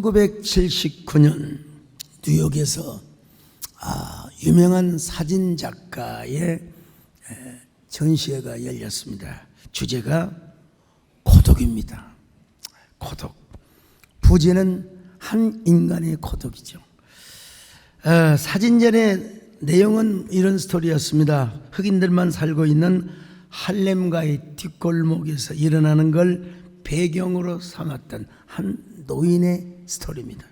1979년 뉴욕에서 유명한 사진 작가의 전시회가 열렸습니다. 주제가 고독입니다. 고독. 부제는 한 인간의 고독이죠. 사진전의 내용은 이런 스토리였습니다. 흑인들만 살고 있는 할렘가의 뒷골목에서 일어나는 걸 배경으로 삼았던 한 노인의 스토리입니다.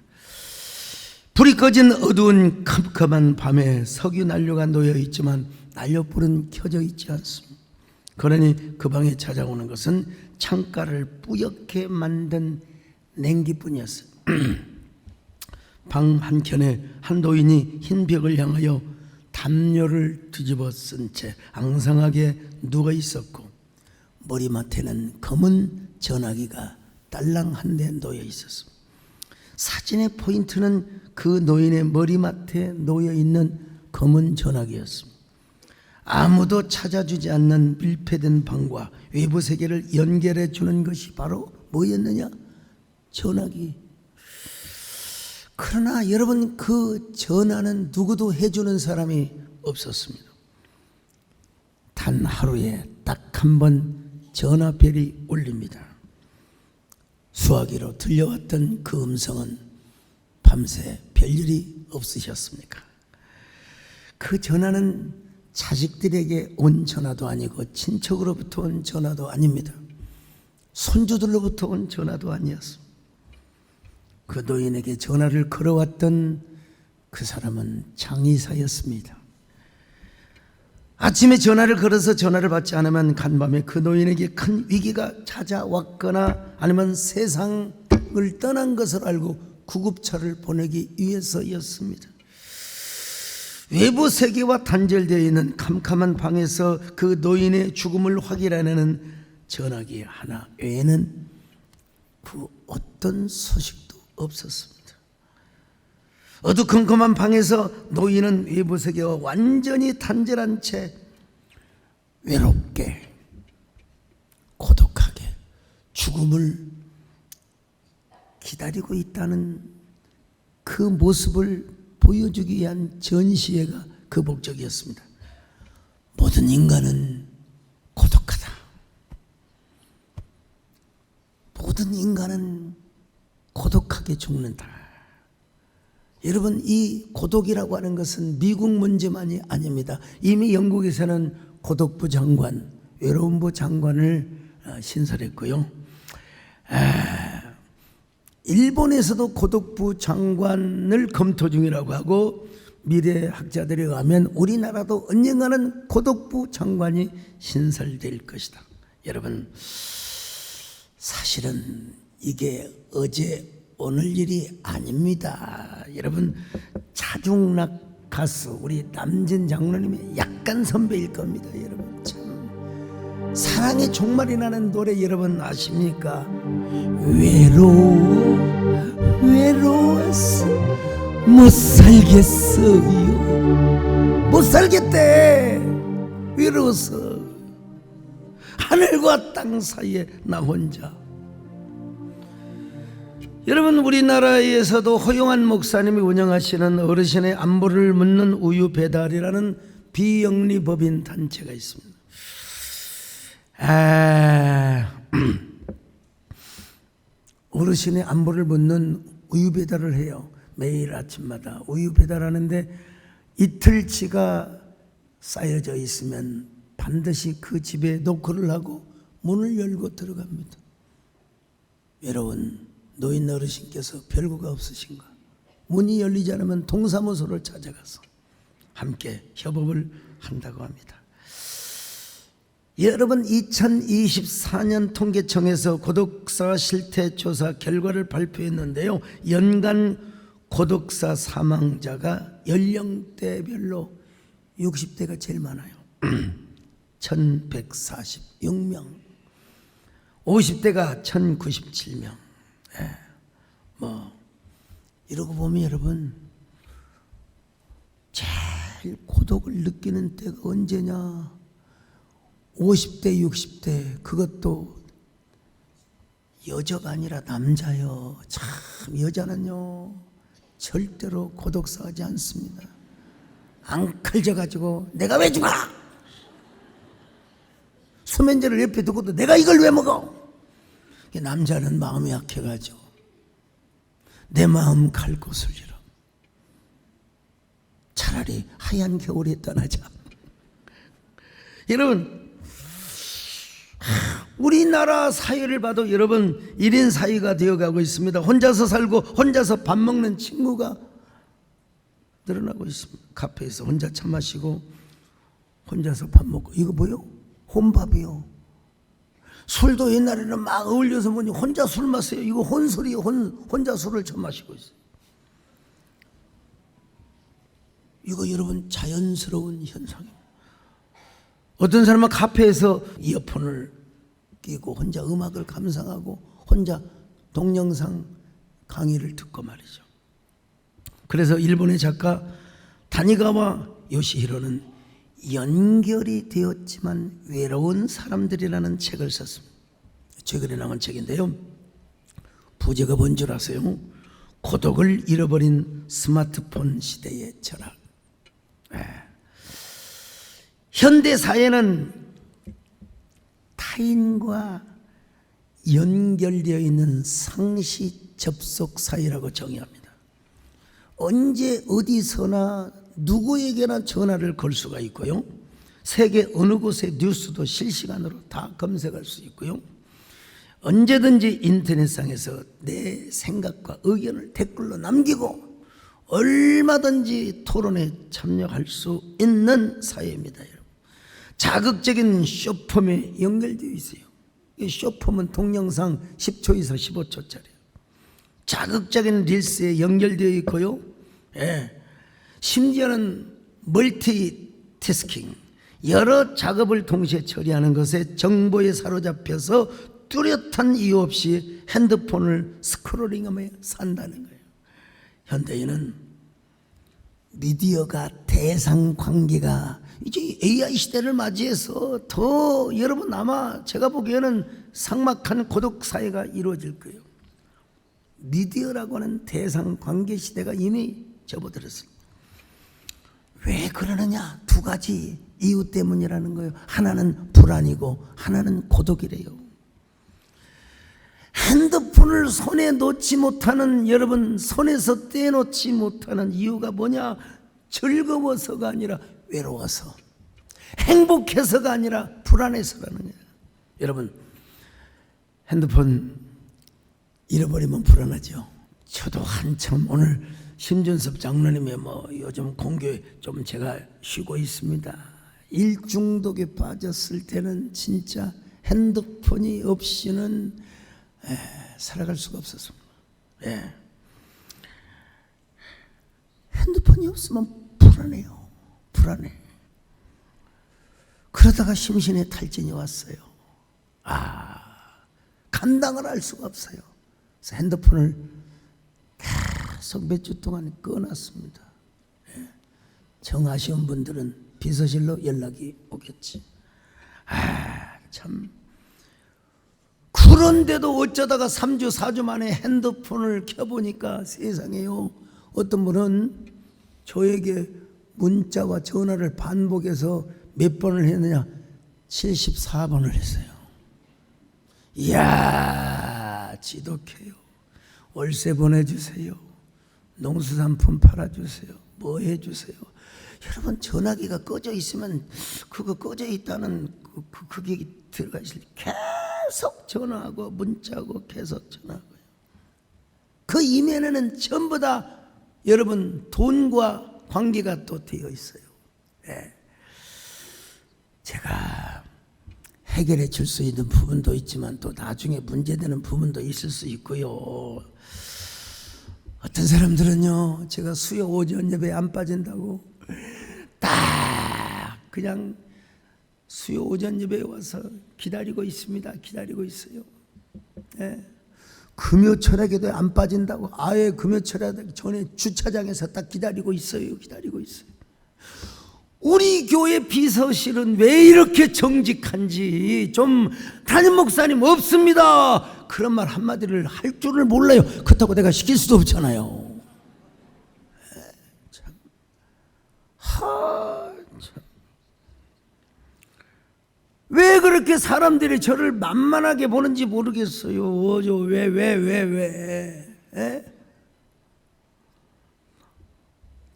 불이 꺼진 어두운 컴컴한 밤에 석유 난로가 놓여 있지만 난로불은 켜져 있지 않습니다. 그러니 그 방에 찾아오는 것은 창가를 뿌옇게 만든 냉기뿐이었어요. 방 한켠에 한 노인이 흰 벽을 향하여 담요를 뒤집어 쓴 채 앙상하게 누워 있었고, 머리맡에는 검은 전화기가 딸랑 한 대 놓여 있었습니다. 사진의 포인트는 그 노인의 머리맡에 놓여 있는 검은 전화기였습니다. 아무도 찾아주지 않는 밀폐된 방과 외부 세계를 연결해 주는 것이 바로 뭐였느냐? 전화기. 그러나 여러분, 그 전화는 누구도 해주는 사람이 없었습니다. 단 하루에 딱 한 번 전화벨이 울립니다. 수화기로 들려왔던 그 음성은 밤새 별일이 없으셨습니까? 그 전화는 자식들에게 온 전화도 아니고 친척으로부터 온 전화도 아닙니다. 손주들로부터 온 전화도 아니었습니다. 그 노인에게 전화를 걸어왔던 그 사람은 장의사였습니다. 아침에 전화를 걸어서 전화를 받지 않으면 간밤에 그 노인에게 큰 위기가 찾아왔거나 아니면 세상을 떠난 것을 알고 구급차를 보내기 위해서였습니다. 외부 세계와 단절되어 있는 캄캄한 방에서 그 노인의 죽음을 확인하는 전화기 하나 외에는 그 어떤 소식도 없었습니다. 어두컴컴한 방에서 노인은 외부 세계와 완전히 단절한 채 외롭게 고독하게 죽음을 기다리고 있다는 그 모습을 보여주기 위한 전시회가 그 목적이었습니다. 모든 인간은 고독하다. 모든 인간은 고독하게 죽는다. 여러분, 이 고독이라고 하는 것은 미국 문제만이 아닙니다. 이미 영국에서는 고독부 장관, 외로움부 장관을 신설했고요. 일본에서도 고독부 장관을 검토 중이라고 하고, 미래 학자들에 의하면 우리나라도 언젠가는 고독부 장관이 신설될 것이다. 여러분, 사실은 이게 어제 오늘 일이 아닙니다. 여러분, 차중락 가수 우리 남진 장로님의 약간 선배일 겁니다. 여러분, 참 사랑의 종말이 나는 노래 여러분 아십니까? 외로워서 못 살겠어요. 못 살겠대. 외로워서 하늘과 땅 사이에 나 혼자. 여러분, 우리나라에서도 허용한 목사님이 운영하시는 어르신의 안부를 묻는 우유 배달이라는 비영리법인 단체가 있습니다. 어르신의 안부를 묻는 우유 배달을 해요. 매일 아침마다 우유 배달하는데 이틀치가 쌓여져 있으면 반드시 그 집에 노크를 하고 문을 열고 들어갑니다. 여러분, 노인 어르신께서 별거가 없으신가? 문이 열리지 않으면 동사무소를 찾아가서 함께 협업을 한다고 합니다. 여러분, 2024년 통계청에서 고독사 실태조사 결과를 발표했는데요, 연간 고독사 사망자가 연령대별로 60대가 제일 많아요. 1146명, 50대가 1097명. 이러고 보면 여러분, 제일 고독을 느끼는 때가 언제냐? 50대, 60대, 그것도 여자가 아니라 남자요. 참 여자는요 절대로 고독사하지 않습니다. 앙클져가지고 내가 왜 죽어? 수면제를 옆에 두고도 내가 이걸 왜 먹어? 남자는 마음이 약해가지고 내 마음 갈 곳을 잃어. 차라리 하얀 겨울에 떠나자. 여러분, 우리나라 사회를 봐도 여러분 1인 사회가 되어가고 있습니다. 혼자서 살고 혼자서 밥 먹는 친구가 늘어나고 있습니다. 카페에서 혼자 차 마시고 혼자서 밥 먹고, 이거 뭐요? 혼밥이요. 술도 옛날에는 막 어울려서 뭐니 혼자 술 마세요. 이거 혼술이요. 혼자 술을 처 마시고 있어요. 이거 여러분 자연스러운 현상이에요. 어떤 사람은 카페에서 이어폰을 끼고 혼자 음악을 감상하고 혼자 동영상 강의를 듣고 말이죠. 그래서 일본의 작가 다니가와 요시히로는 연결이 되었지만 외로운 사람들이라는 책을 썼습니다. 최근에 나온 책인데요, 부제가 뭔 줄 아세요? 고독을 잃어버린 스마트폰 시대의 철학. 현대 사회는 타인과 연결되어 있는 상시 접속 사회라고 정의합니다. 언제 어디서나 누구에게나 전화를 걸 수가 있고요, 세계 어느 곳의 뉴스도 실시간으로 다 검색할 수 있고요, 언제든지 인터넷상에서 내 생각과 의견을 댓글로 남기고 얼마든지 토론에 참여할 수 있는 사회입니다. 여러분, 자극적인 쇼폼에 연결되어 있어요. 이 쇼폼은 동영상 10초에서 15초짜리예요. 자극적인 릴스에 연결되어 있고요, 심지어는 멀티태스킹, 여러 작업을 동시에 처리하는 것에 정보에 사로잡혀서 뚜렷한 이유 없이 핸드폰을 스크롤링하며 산다는 거예요. 현대인은 미디어가 대상 관계가 이제 AI 시대를 맞이해서 더 여러분 아마 제가 보기에는 삭막한 고독 사회가 이루어질 거예요. 미디어라고 하는 대상 관계 시대가 이미 접어들었습니다. 왜 그러느냐? 두 가지 이유 때문이라는 거예요. 하나는 불안이고 하나는 고독이래요. 핸드폰을 손에 놓지 못하는, 여러분 손에서 떼놓지 못하는 이유가 뭐냐? 즐거워서가 아니라 외로워서, 행복해서가 아니라 불안해서라는 거예요. 여러분, 핸드폰 잃어버리면 불안하죠. 저도 한참 오늘 심준섭 장로님의 요즘 공교에 좀 제가 쉬고 있습니다. 일중독에 빠졌을 때는 진짜 핸드폰이 없이는 살아갈 수가 없었습니다. 핸드폰이 없으면 불안해요. 불안해. 그러다가 심신의 탈진이 왔어요. 감당을 할 수가 없어요. 그래서 핸드폰을 계속 몇 주 동안 꺼놨습니다. 정 아쉬운 분들은 비서실로 연락이 오겠지. 참. 그런데도 어쩌다가 3주 4주 만에 핸드폰을 켜보니까 세상에요, 어떤 분은 저에게 문자와 전화를 반복해서 몇 번을 했느냐? 74번을 했어요. 이야, 지독해요. 월세 보내주세요, 농수산품 팔아주세요, 뭐 해주세요. 여러분, 전화기가 꺼져 있으면 그거 꺼져 있다는 그게 들어가 있을 때 계속 전화하고 문자하고 계속 전화하고요. 그 이면에는 전부 다 여러분 돈과 관계가 또 되어 있어요. 제가 해결해 줄 수 있는 부분도 있지만 또 나중에 문제되는 부분도 있을 수 있고요. 어떤 사람들은요, 제가 수요 오전 예배에 안 빠진다고 딱 그냥 수요 오전 예배에 와서 기다리고 있습니다. 기다리고 있어요. 금요철에도 안 빠진다고 아예 금요철에 전에 주차장에서 딱 기다리고 있어요. 기다리고 있어요. 우리 교회 비서실은 왜 이렇게 정직한지 좀, 담임 목사님 없습니다. 그런 말 한마디를 할 줄을 몰라요. 그렇다고 내가 시킬 수도 없잖아요. 참. 참. 왜 그렇게 사람들이 저를 만만하게 보는지 모르겠어요. 왜?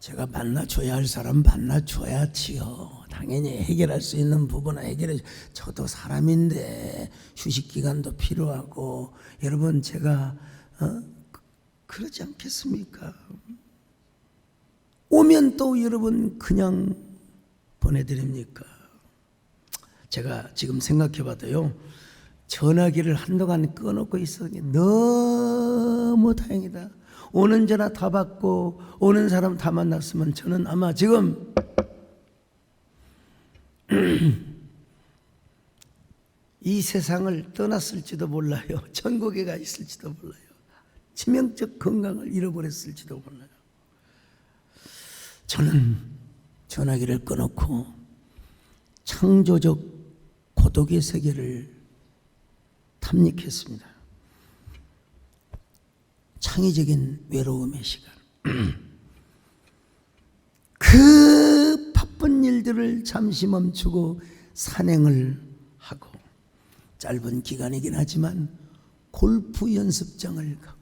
제가 만나줘야 할 사람 만나줘야지요. 당연히 해결할 수 있는 부분은 해결해. 저도 사람인데 휴식 기간도 필요하고, 여러분 제가 그러지 않겠습니까? 오면 또 여러분 그냥 보내드립니까? 제가 지금 생각해봐도요, 전화기를 한동안 꺼놓고 있었는데 너무 다행이다. 오는 전화 다 받고 오는 사람 다 만났으면 저는 아마 지금 이 세상을 떠났을지도 몰라요. 천국에 가 있을지도 몰라요. 치명적 건강을 잃어버렸을지도 몰라요. 저는 전화기를 꺼놓고 창조적 고독의 세계를 탐닉했습니다. 창의적인 외로움의 시간. 그 바쁜 일들을 잠시 멈추고 산행을 하고, 짧은 기간이긴 하지만 골프 연습장을 가고,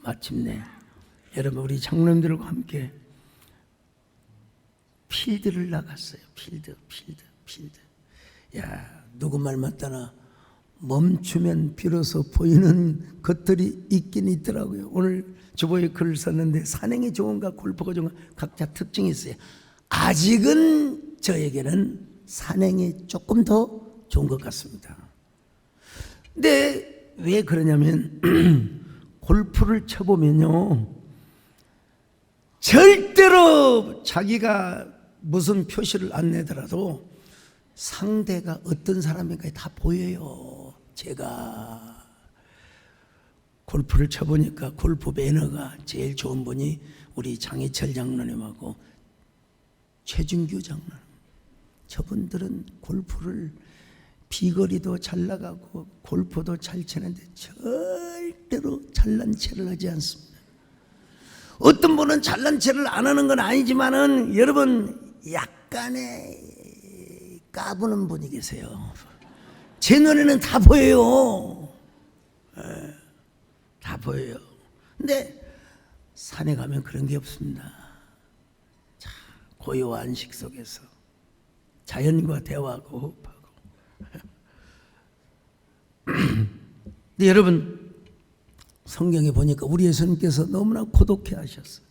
마침내 여러분 우리 장로님들과 함께 필드를 나갔어요. 필드. 야, 누구 말 맞다나 멈추면 비로소 보이는 것들이 있긴 있더라고요. 오늘 주보에 글을 썼는데 산행이 좋은가 골프가 좋은가 각자 특징이 있어요. 아직은 저에게는 산행이 조금 더 좋은 것 같습니다. 근데 왜 그러냐면 골프를 쳐보면요, 절대로 자기가 무슨 표시를 안 내더라도 상대가 어떤 사람인가 다 보여요. 제가 골프를 쳐보니까 골프 매너가 제일 좋은 분이 우리 장희철 장로님하고 최준규 장로님. 저분들은 골프를 비거리도 잘 나가고 골프도 잘 치는데 절대로 잘난 체를 하지 않습니다. 어떤 분은 잘난 체를 안 하는 건 아니지만은 여러분 약간의 까부는 분이 계세요. 제 눈에는 다 보여요. 다 보여요. 근데 산에 가면 그런 게 없습니다. 자, 고요한 안식 속에서 자연과 대화하고 호흡하고. 근데 여러분 성경에 보니까 우리 예수님께서 너무나 고독해 하셨어요.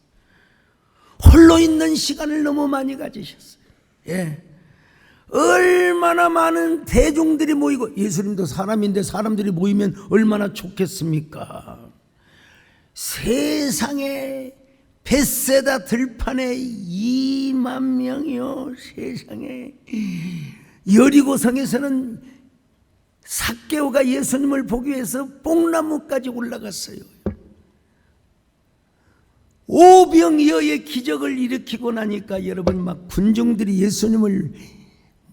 홀로 있는 시간을 너무 많이 가지셨어요. 예. 얼마나 많은 대중들이 모이고, 예수님도 사람인데 사람들이 모이면 얼마나 좋겠습니까? 세상에 벳세다 들판에 2만 명이요. 세상에 여리고성에서는 삭개오가 예수님을 보기 위해서 뽕나무까지 올라갔어요. 오병이어의 기적을 일으키고 나니까 여러분 막 군중들이 예수님을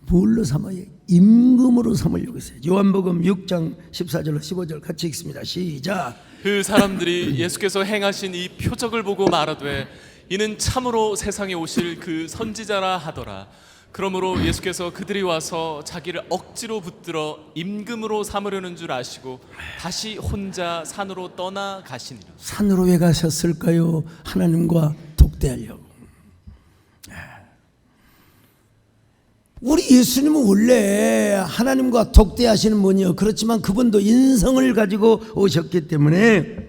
뭘로 삼아요? 임금으로 삼으려고 했어요. 요한복음 6장 14절로 15절 같이 읽습니다. 시작. 그 사람들이 예수께서 행하신 이 표적을 보고 말하되 이는 참으로 세상에 오실 그 선지자라 하더라. 그러므로 예수께서 그들이 와서 자기를 억지로 붙들어 임금으로 삼으려는 줄 아시고 다시 혼자 산으로 떠나 가시니라. 산으로 왜 가셨을까요? 하나님과 독대하려고. 우리 예수님은 원래 하나님과 독대하시는 분이요. 그렇지만 그분도 인성을 가지고 오셨기 때문에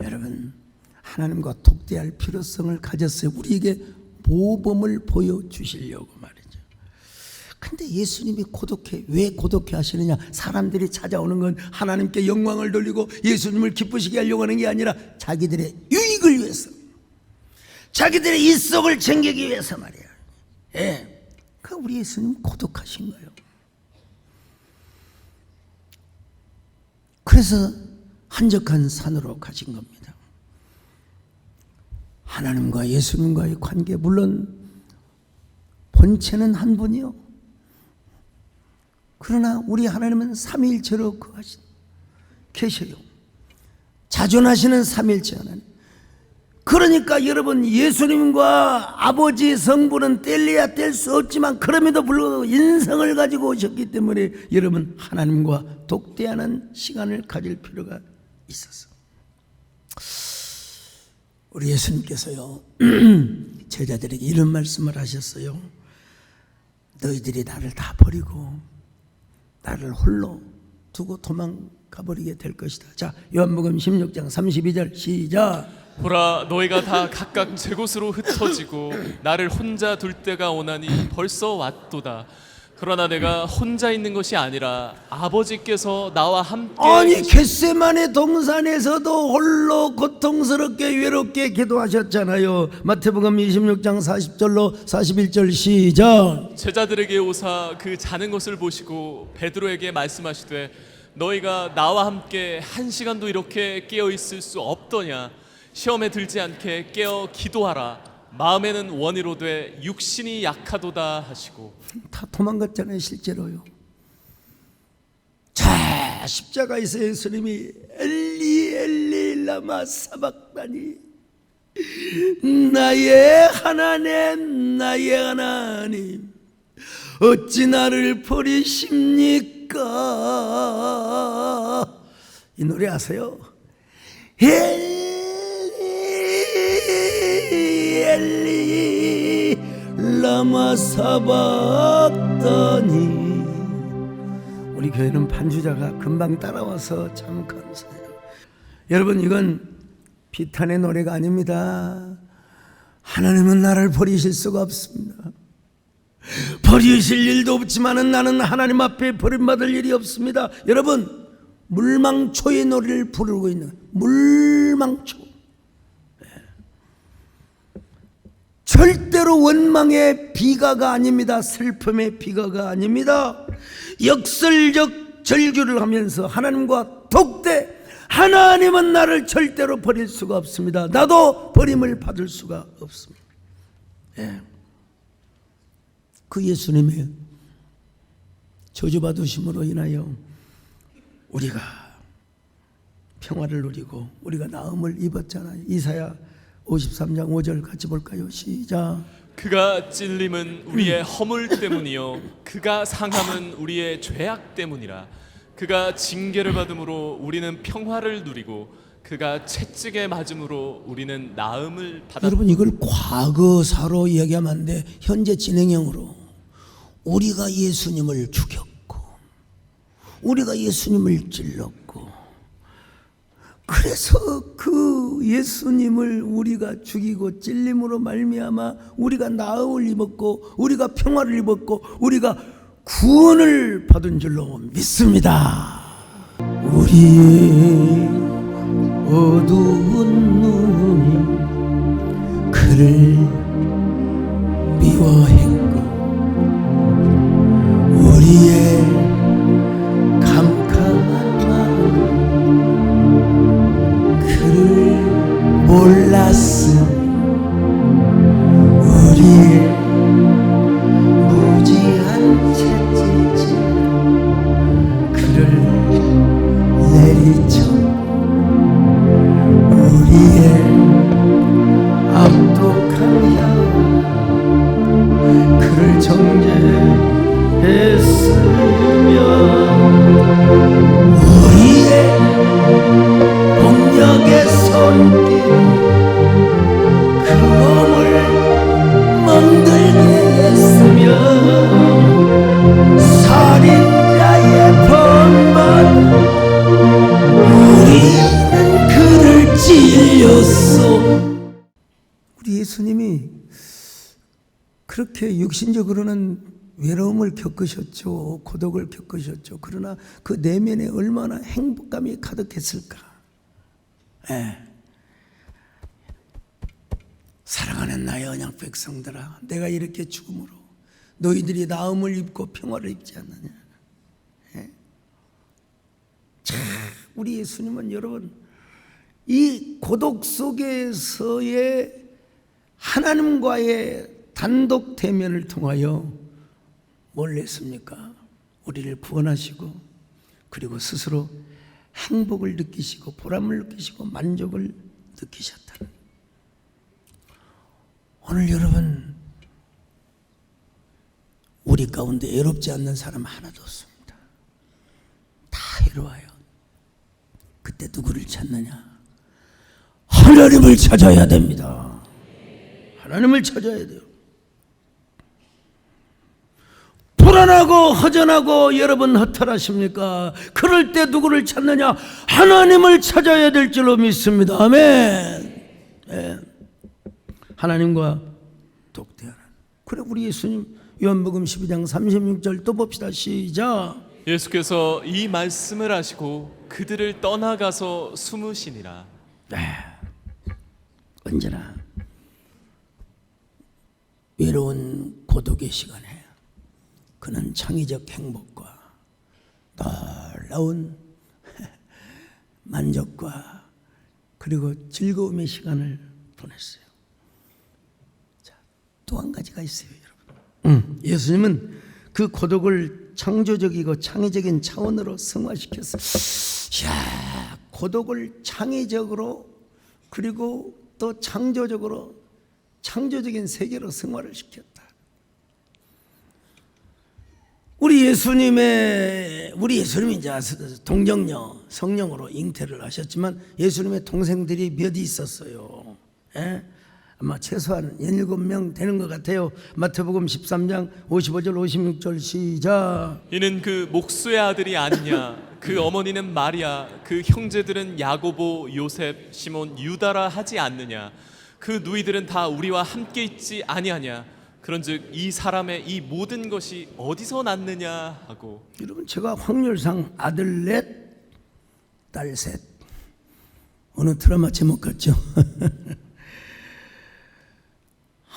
여러분 하나님과 독대할 필요성을 가졌어요. 우리에게 모범을 보여주시려고 말이죠. 근데 예수님이 고독해. 왜 고독해 하시느냐? 사람들이 찾아오는 건 하나님께 영광을 돌리고 예수님을 기쁘시게 하려고 하는 게 아니라 자기들의 유익을 위해서, 자기들의 이속을 챙기기 위해서 말이야. 예. 그 우리 예수님은 고독하신 거예요. 그래서 한적한 산으로 가신 겁니다. 하나님과 예수님과의 관계, 물론 본체는 한 분이요. 그러나 우리 하나님은 삼위일체로 거하신, 계셔요. 자존하시는 삼일째 하나님. 그러니까 여러분, 예수님과 아버지 성부는 뗄래야 뗄 수 없지만 그럼에도 불구하고 인성을 가지고 오셨기 때문에 여러분, 하나님과 독대하는 시간을 가질 필요가 있었어. 우리 예수님께서요 제자들에게 이런 말씀을 하셨어요. 너희들이 나를 다 버리고 나를 홀로 두고 도망가 버리게 될 것이다. 자, 요한복음 16장 32절 시작. 보라, 너희가 다 각각 제 곳으로 흩어지고 나를 혼자 둘 때가 오나니 벌써 왔도다. 그러나 내가 혼자 있는 것이 아니라 아버지께서 나와 함께 아니, 겟세마네 동산에서도 홀로 고통스럽게 외롭게 기도하셨잖아요. 마태복음 26장 40절로 41절 시작. 제자들에게 오사 그 자는 것을 보시고 베드로에게 말씀하시되 너희가 나와 함께 한 시간도 이렇게 깨어 있을 수 없더냐. 시험에 들지 않게 깨어 기도하라. 마음에는 원이로되 육신이 약하도다 하시고. 다 도망갔잖아요, 실제로요. 자, 십자가에서 예수님이 엘리 엘리 라마 사박다니, 나의 하나님 나의 하나님 어찌 나를 버리십니까? 이 노래 아세요? 엘리 라마 사박다니. 우리 교회는 반주자가 금방 따라와서 참 감사해요. 여러분, 이건 비탄의 노래가 아닙니다. 하나님은 나를 버리실 수가 없습니다. 버리실 일도 없지만 나는 하나님 앞에 버림받을 일이 없습니다. 여러분, 물망초의 노래를 부르고 있는 물망초. 절대로 원망의 비가가 아닙니다. 슬픔의 비가가 아닙니다. 역설적 절규를 하면서 하나님과 독대, 하나님은 나를 절대로 버릴 수가 없습니다. 나도 버림을 받을 수가 없습니다. 예. 그 예수님의 저주받으심으로 인하여 우리가 평화를 누리고 우리가 나음을 입었잖아요. 이사야 53장 5절 같이 볼까요? 시작. 그가 찔림은 우리의 허물 때문이요 그가 상함은 우리의 죄악 때문이라. 그가 징계를 받음으로 우리는 평화를 누리고 그가 채찍에 맞음으로 우리는 나음을 받았다. 여러분, 이걸 과거사로 이야기하면 안 돼. 현재 진행형으로 우리가 예수님을 죽였고 우리가 예수님을 찔렀고, 그래서 그 예수님을 우리가 죽이고 찔림으로 말미암아 우리가 나음을 입었고 우리가 평화를 입었고 우리가 구원을 받은 줄로 믿습니다. 우리의 어두운 눈이 그를 미워했고 우리의 캄캄한 마음 그를 몰랐으니 우리의 무지한 채찍질 그를 내리쳐 우리의 악독한 양 그를 정죄했으며 우리의 폭력의 손길 그 몸을 멍들게 했으며 살인자의 번만 우리는 그를 찔렸소. 우리 예수님이 그렇게 육신적으로는 외로움을 겪으셨죠. 고독을 겪으셨죠. 그러나 그 내면에 얼마나 행복감이 가득했을까. 예. 사랑하는 나의 언약 백성들아, 내가 이렇게 죽음으로 너희들이 나음을 입고 평화를 입지 않느냐. 예. 참, 우리 예수님은 여러분 이 고독 속에서의 하나님과의 단독 대면을 통하여 뭘 했습니까? 우리를 구원하시고 그리고 스스로 행복을 느끼시고 보람을 느끼시고 만족을 느끼셨다는. 오늘 여러분, 우리 가운데 외롭지 않는 사람 하나도 없습니다. 다 외로워요. 그때 누구를 찾느냐? 하나님을 찾아야 됩니다. 하나님을 찾아야 돼요. 불안하고 허전하고 여러분 허탈하십니까? 그럴 때 누구를 찾느냐? 하나님을 찾아야 될 줄로 믿습니다. 아멘. 네. 하나님과 독대하는. 그래, 우리 예수님 요한복음 12장 36절 또 봅시다. 시작. 예수께서 이 말씀을 하시고 그들을 떠나가서 숨으시니라. 네. 언제나 외로운 고독의 시간에 그는 창의적 행복과 놀라운 만족과 그리고 즐거움의 시간을 보냈어요. 자, 또 한 가지가 있어요, 여러분. 예수님은 그 고독을 창조적이고 창의적인 차원으로 승화시켰어요. 야, 고독을 창의적으로 그리고 또 창조적으로 창조적인 세계로 승화를 시켰다. 우리 예수님이 이제 동정녀 성령으로 잉태를 하셨지만 예수님의 동생들이 몇 있었어요. 예? 아마 최소한 17명 되는 것 같아요. 마태복음 13장 55절 56절 시작. 이는 그 목수의 아들이 아니냐? 그 어머니는 마리아, 그 형제들은 야고보, 요셉, 시몬, 유다라 하지 않느냐? 그 누이들은 다 우리와 함께 있지 아니하냐? 그런즉 이 사람의 이 모든 것이 어디서 났느냐 하고. 여러분, 제가 확률상 아들 넷, 딸 셋. 어느 드라마 제목 같죠?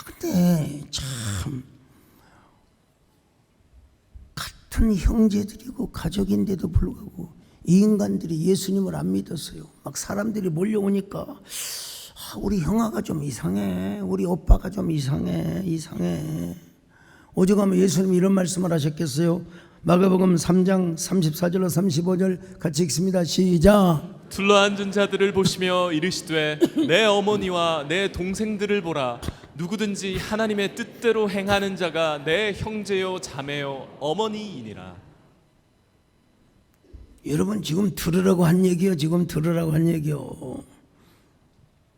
근데 참 같은 형제들이고 가족인데도 불구하고 이 인간들이 예수님을 안 믿었어요. 막 사람들이 몰려오니까 우리 형아가 좀 이상해, 우리 오빠가 좀 이상해. 오죽하면 예수님이 이런 말씀을 하셨겠어요? 마가복음 3장 34절로 35절 같이 읽습니다. 시작. 둘러앉은 자들을 보시며 이르시되 내 어머니와 내 동생들을 보라. 누구든지 하나님의 뜻대로 행하는 자가 내 형제요 자매요 어머니이니라. 여러분, 지금 들으라고 한 얘기요.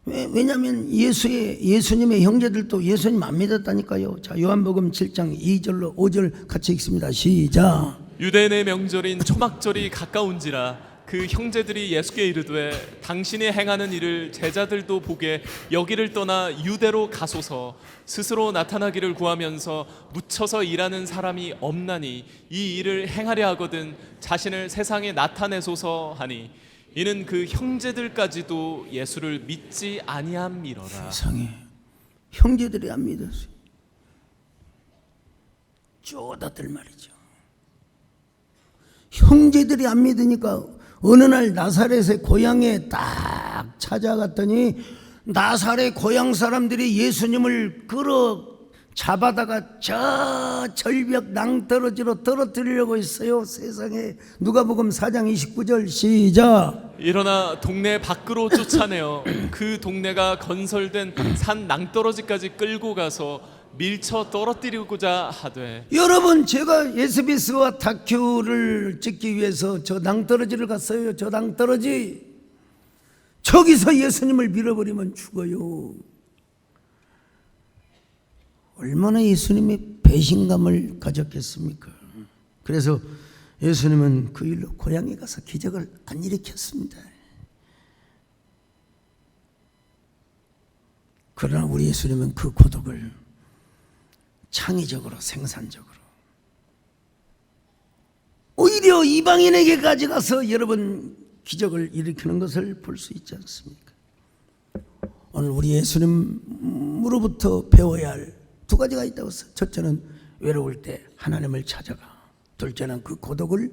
왜냐하면 예수님의 형제들도 예수님 안 믿었다니까요. 자, 요한복음 7장 2절로 5절 같이 읽습니다. 시작. 유대인의 명절인 초막절이 가까운지라 그 형제들이 예수께 이르되 당신이 행하는 일을 제자들도 보게 여기를 떠나 유대로 가소서. 스스로 나타나기를 구하면서 묻혀서 일하는 사람이 없나니 이 일을 행하려 하거든 자신을 세상에 나타내소서 하니 이는 그 형제들까지도 예수를 믿지 아니함이로라. 세상에 형제들이 안 믿었어요. 쪼다들 말이죠. 형제들이 안 믿으니까 어느 날 나사렛의 고향에 딱 찾아갔더니 나사렛 고향 사람들이 예수님을 끌어 잡아다가 저 절벽 낭떠러지로 떨어뜨리려고 했어요. 세상에. 누가복음 4장 29절 시작. 일어나 동네 밖으로 쫓아내어 그 동네가 건설된 산 낭떠러지까지 끌고 가서 밀쳐 떨어뜨리고자 하되. 여러분, 제가 SBS와 다큐를 찍기 위해서 저 낭떠러지를 갔어요. 저 낭떠러지. 저기서 예수님을 밀어버리면 죽어요. 얼마나 예수님이 배신감을 가졌겠습니까? 그래서 예수님은 그 일로 고향에 가서 기적을 안 일으켰습니다. 그러나 우리 예수님은 그 고독을 창의적으로 생산적으로 오히려 이방인에게까지 가서 여러분 기적을 일으키는 것을 볼 수 있지 않습니까? 오늘 우리 예수님으로부터 배워야 할 두 가지가 있다고 했어요. 첫째는 외로울 때 하나님을 찾아가. 둘째는 그 고독을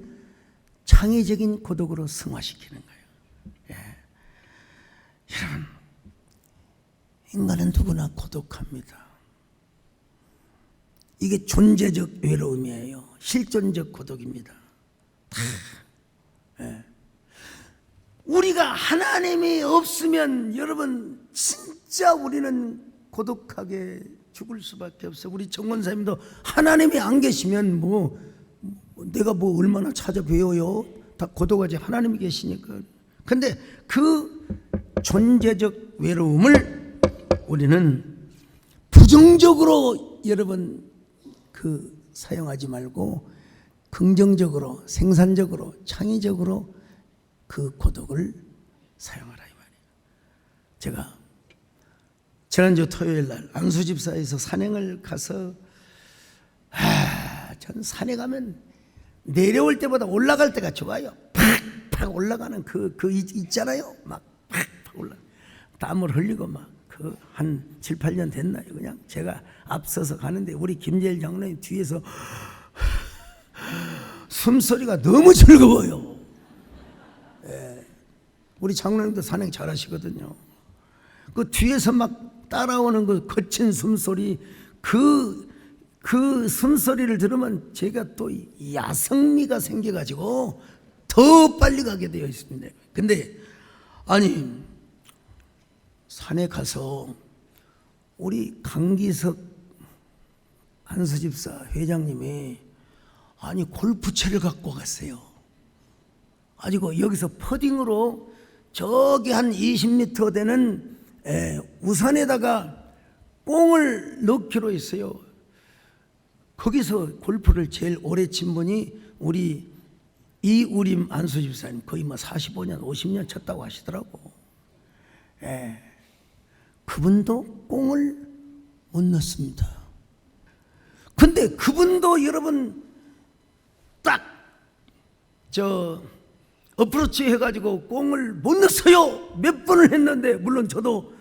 창의적인 고독으로 승화시키는 거예요. 예. 여러분, 인간은 누구나 고독합니다. 이게 존재적 외로움이에요. 실존적 고독입니다. 예. 우리가 하나님이 없으면 여러분 진짜 우리는 고독하게 죽을 수밖에 없어요. 우리 정권사님도 하나님이 안 계시면 내가 얼마나 찾아뵈어요. 다 고독하지, 하나님이 계시니까. 근데 그 존재적 외로움을 우리는 부정적으로 여러분 사용하지 말고 긍정적으로, 생산적으로, 창의적으로 그 고독을 사용하라 이 말이에요. 제가 지난주 토요일 날 안수집사에서 산행을 가서 전 산에 가면 내려올 때보다 올라갈 때가 좋아요. 팍팍 올라가는 그 있잖아요. 막 팍팍 올라 땀을 흘리고 막 한 7, 8년 됐나요? 그냥 제가 앞서서 가는데 우리 김재일 장로님 뒤에서 숨소리가 너무 즐거워요. 우리 장로님도 산행 잘하시거든요. 그 뒤에서 막 따라오는 그 거친 숨소리, 그 숨소리를 들으면 제가 또 야성미가 생겨가지고 더 빨리 가게 되어 있습니다. 근데 아니 산에 가서 우리 강기석 안수집사 회장님이 아니 골프채를 갖고 갔어요. 가지고 여기서 퍼딩으로 저기 한 20m 되는 우산에다가 꽁을 넣기로 했어요. 거기서 골프를 제일 오래 친 분이 우리 이우림 안수집사님, 거의 45년 50년 쳤다고 하시더라고. 그분도 꽁을 못 넣습니다. 근데 그분도 여러분 딱 어프로치 해가지고 꽁을 못 넣었어요. 몇 번을 했는데, 물론 저도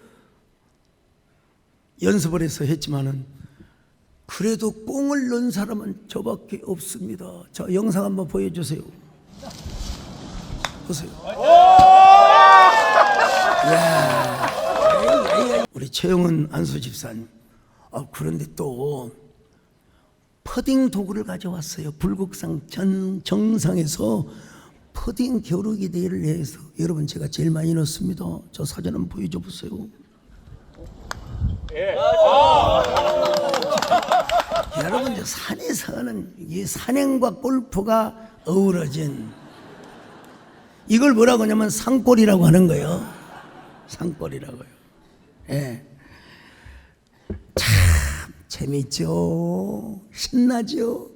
연습을 해서 했지만은 그래도 꽁을 넣은 사람은 저밖에 없습니다. 자, 영상 한번 보여주세요. 보세요. 우리 최영은 안수집사님. 그런데 또 퍼딩 도구를 가져왔어요. 불국상 정상에서 퍼딩 겨루기 대회를 해서 여러분 제가 제일 많이 넣습니다. 저 사진 한번 보여줘 보세요. 여러분 저 산에서는 이 산행과 골프가 어우러진 이걸 뭐라고 하냐면 산골이라고 하는 거예요. 산골이라고요. 참 재밌죠. 신나죠.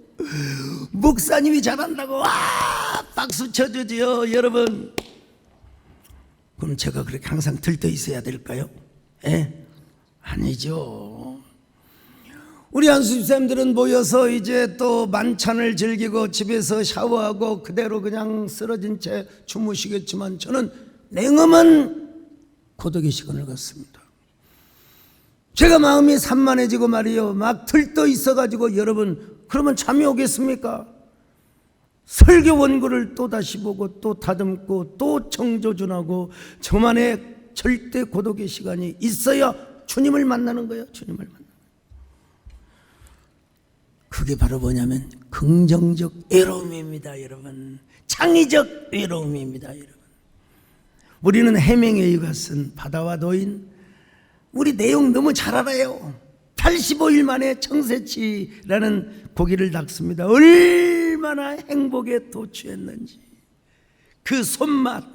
목사님이 잘한다고 박수 쳐주죠 여러분. 그럼 제가 그렇게 항상 들떠 있어야 될까요? 아니죠. 우리 안수집사님들은 모여서 이제 또 만찬을 즐기고 집에서 샤워하고 그대로 그냥 쓰러진 채 주무시겠지만 저는 냉엄한 고독의 시간을 갖습니다. 제가 마음이 산만해지고 말이요 막 들떠 있어가지고 여러분 그러면 잠이 오겠습니까? 설교 원고를 또 다시 보고 또 다듬고 또 청조준하고 저만의 절대 고독의 시간이 있어야 주님을 만나는 거예요. 주님을 만나는 거예요. 그게 바로 뭐냐면 긍정적 외로움입니다. 여러분 창의적 외로움입니다. 여러분 우리는 해밍웨이가 쓴 바다와 노인 우리 내용 너무 잘 알아요. 85일 만에 청새치라는 고기를 낚습니다. 얼마나 행복에 도취했는지 그 손맛.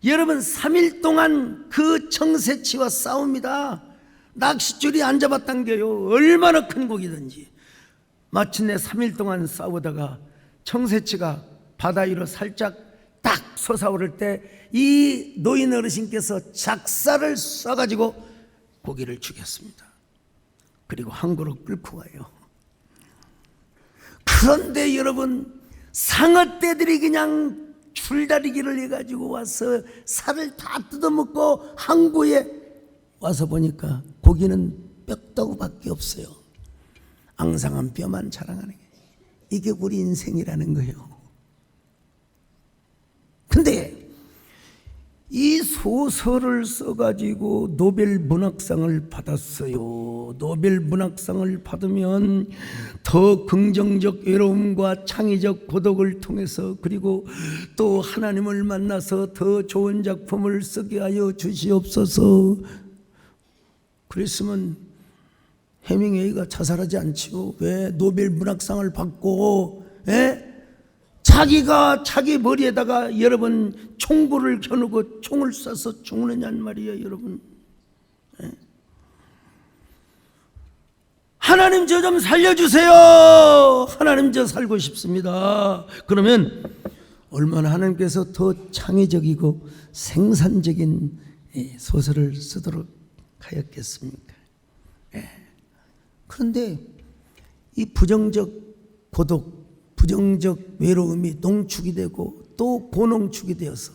여러분 3일 동안 그 청새치와 싸웁니다. 낚싯줄이 안 잡아당겨요. 얼마나 큰 고기든지. 마침내 3일 동안 싸우다가 청새치가 바다 위로 살짝 딱 솟아오를 때 이 노인 어르신께서 작사를 쏴가지고 고기를 죽였습니다. 그리고 항구로 끌고 가요. 그런데 여러분 상어떼들이 그냥 줄다리기를 해가지고 와서 살을 다 뜯어먹고 항구에 와서 보니까 고기는 뼈다구밖에 없어요. 앙상한 뼈만 자랑하는 게 이게 우리 인생이라는 거예요. 근데 이 소설을 써가지고 노벨 문학상을 받았어요. 노벨 문학상을 받으면 더 긍정적 외로움과 창의적 고독을 통해서, 그리고 또 하나님을 만나서 더 좋은 작품을 쓰게 하여 주시옵소서. 그랬으면 해밍웨이가 자살하지 않지요. 왜? 노벨 문학상을 받고, 자기가 자기 머리에다가 여러분 총구를 겨누고 총을 쏴서 죽느냐는 말이에요, 여러분. 하나님 저 좀 살려주세요. 하나님 저 살고 싶습니다. 그러면 얼마나 하나님께서 더 창의적이고 생산적인 소설을 쓰도록 하였겠습니까? 그런데 이 부정적 고독, 부정적 외로움이 농축이 되고 또 고농축이 되어서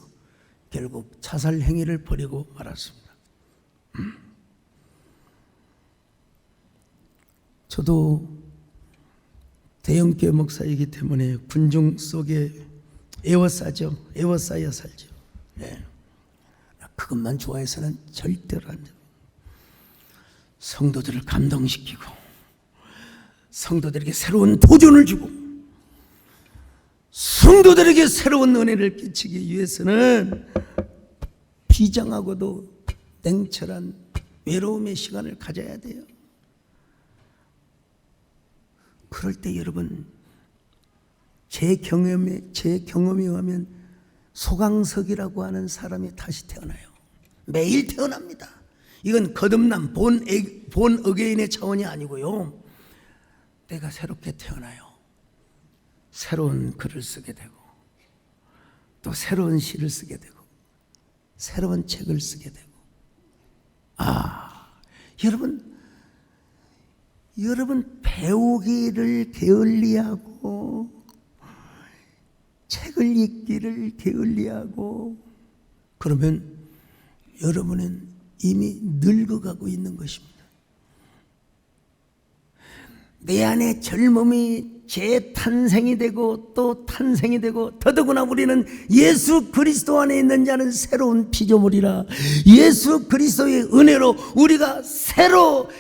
결국 자살 행위를 벌이고 말았습니다. 저도 대형교회 목사이기 때문에 군중 속에 에워싸죠. 에워싸여 살죠. 그것만 좋아해서는 절대로 안 돼요. 성도들을 감동시키고 성도들에게 새로운 도전을 주고 성도들에게 새로운 은혜를 끼치기 위해서는 비장하고도 냉철한 외로움의 시간을 가져야 돼요. 그럴 때 여러분, 제 경험에 의하면 소강석이라고 하는 사람이 다시 태어나요. 매일 태어납니다. 이건 거듭남, 본 어게인의 차원이 아니고요. 내가 새롭게 태어나요. 새로운 글을 쓰게 되고 또 새로운 시를 쓰게 되고 새로운 책을 쓰게 되고. 여러분 배우기를 게을리하고 책을 읽기를 게을리하고 그러면 여러분은 이미 늙어가고 있는 것입니다. 내 안에 젊음이 재탄생이 되고 또 탄생이 되고, 더더구나 우리는 예수 그리스도 안에 있는 자는 새로운 피조물이라, 예수 그리스도의 은혜로 우리가 새로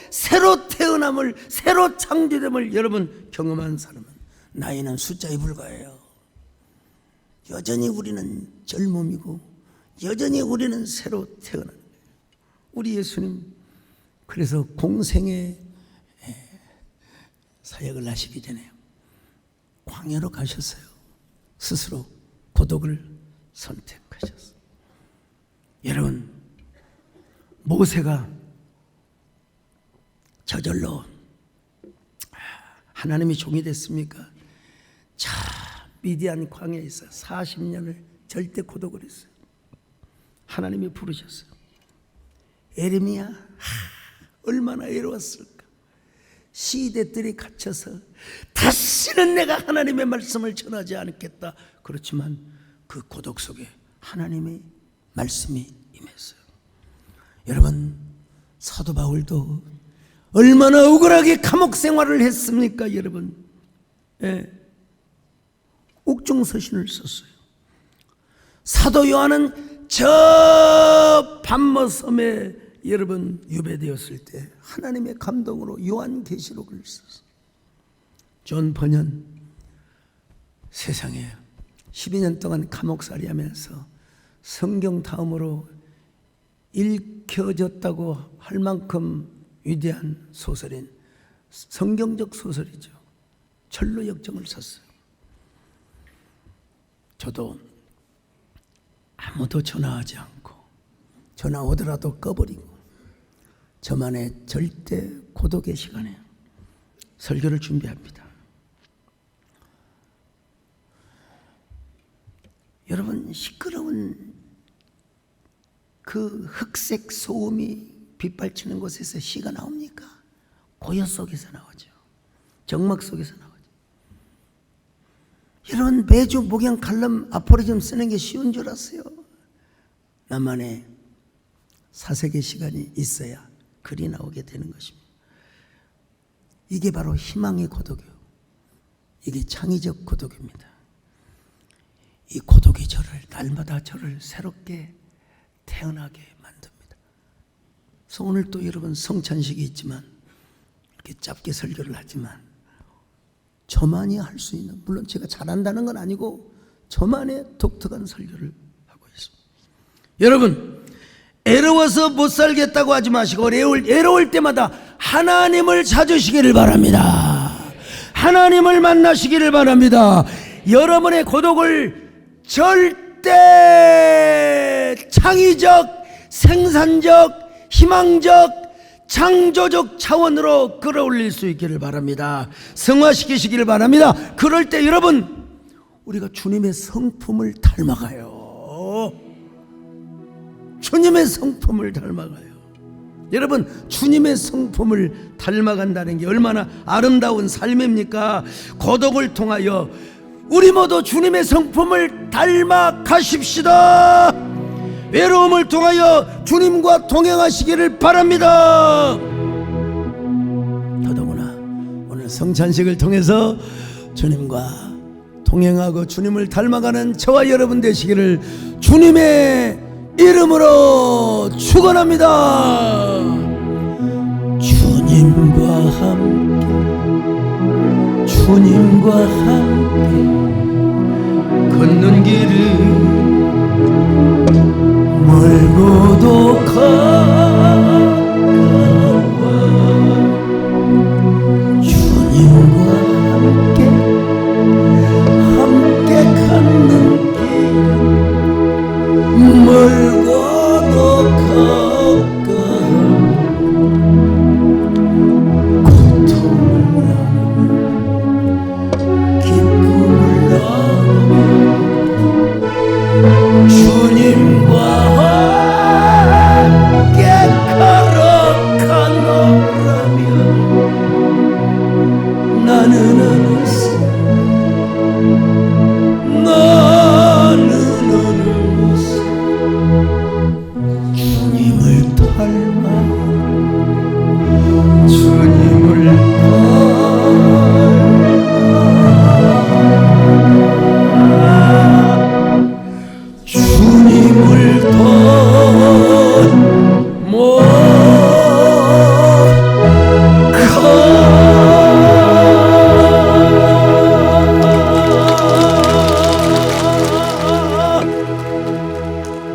태어남을, 새로 창조됨을 여러분 경험한 사람은 나이는 숫자에 불과해요. 여전히 우리는 젊음이고 여전히 우리는 새로 태어난 거예요. 우리 예수님 그래서 공생의 사역을 하시기 전에 광야로 가셨어요. 스스로 고독을 선택하셨어요. 여러분, 모세가 저절로 하나님의 종이 됐습니까? 자, 미디안 광야에서 40년을 절대 고독을 했어요. 하나님이 부르셨어요. 에레미야, 얼마나 외로웠을까. 시대들이 갇혀서 다시는 내가 하나님의 말씀을 전하지 않겠다. 그렇지만 그 고독 속에 하나님의 말씀이 임했어요. 여러분, 사도 바울도 얼마나 억울하게 감옥 생활을 했습니까, 여러분? 옥중서신을 썼어요. 사도 요한은 저 밤머섬에 여러분 유배되었을 때 하나님의 감동으로 요한계시록을 썼어요. 존 번연 세상에 12년 동안 감옥살이 하면서 성경 다음으로 읽혀졌다고 할 만큼 위대한 소설인, 성경적 소설이죠. 철로역정을 썼어요. 저도 아무도 전화하지 않고 전화 오더라도 꺼버리고 저만의 절대 고독의 시간에 설교를 준비합니다. 여러분, 시끄러운 그 흑색 소음이 빗발치는 곳에서 시가 나옵니까? 고요 속에서 나오죠. 정막 속에서 나오죠. 여러분, 매주 목양 칼럼 아포리즘 쓰는 게 쉬운 줄 아세요? 나만의 사색의 시간이 있어야 글이 나오게 되는 것입니다. 이게 바로 희망의 고독이에요. 이게 창의적 고독입니다. 이 고독이 날마다 저를 새롭게 태어나게 만듭니다. 그래서 오늘 또 여러분 성찬식이 있지만 이렇게 짧게 설교를 하지만 저만이 할 수 있는, 물론 제가 잘한다는 건 아니고 저만의 독특한 설교를 하고 있습니다. 여러분, 애로워서 못 살겠다고 하지 마시고 애로울 때마다 하나님을 찾으시기를 바랍니다. 하나님을 만나시기를 바랍니다. 여러분의 고독을 절대 창의적, 생산적, 희망적, 창조적 차원으로 끌어올릴 수 있기를 바랍니다. 성화시키시기를 바랍니다. 그럴 때 여러분, 우리가 주님의 성품을 닮아가요. 주님의 성품을 닮아가요. 여러분, 주님의 성품을 닮아간다는 게 얼마나 아름다운 삶입니까? 고독을 통하여 우리 모두 주님의 성품을 닮아가십시다. 외로움을 통하여 주님과 동행하시기를 바랍니다. 더더구나 오늘 성찬식을 통해서 주님과 동행하고 주님을 닮아가는 저와 여러분 되시기를 주님의 이름으로 축원합니다. 주님과 함께, 주님과 함께 걷는 길은 멀고도 가까워. 주님과 함께 걷는 길은 멀고도 가까워. 고통을 나누며 기쁨을 나누며 주님과 함께 걸어가노라면 나는 어느새 주님을 닮아 주님을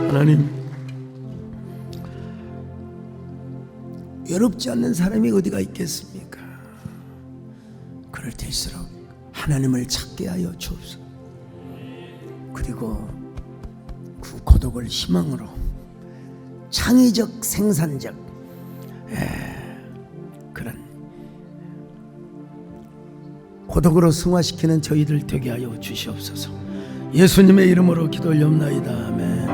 하나님, 외롭지 않는 사람이 어디가 있겠습니까? 그럴 때일수록 하나님을 찾게 하여 주옵소서. 그리고 그 고독을 희망으로 창의적, 생산적 그런 고독으로 승화시키는 저희들 되게 하여 주시옵소서. 예수님의 이름으로 기도 올려옵나이다. 아멘.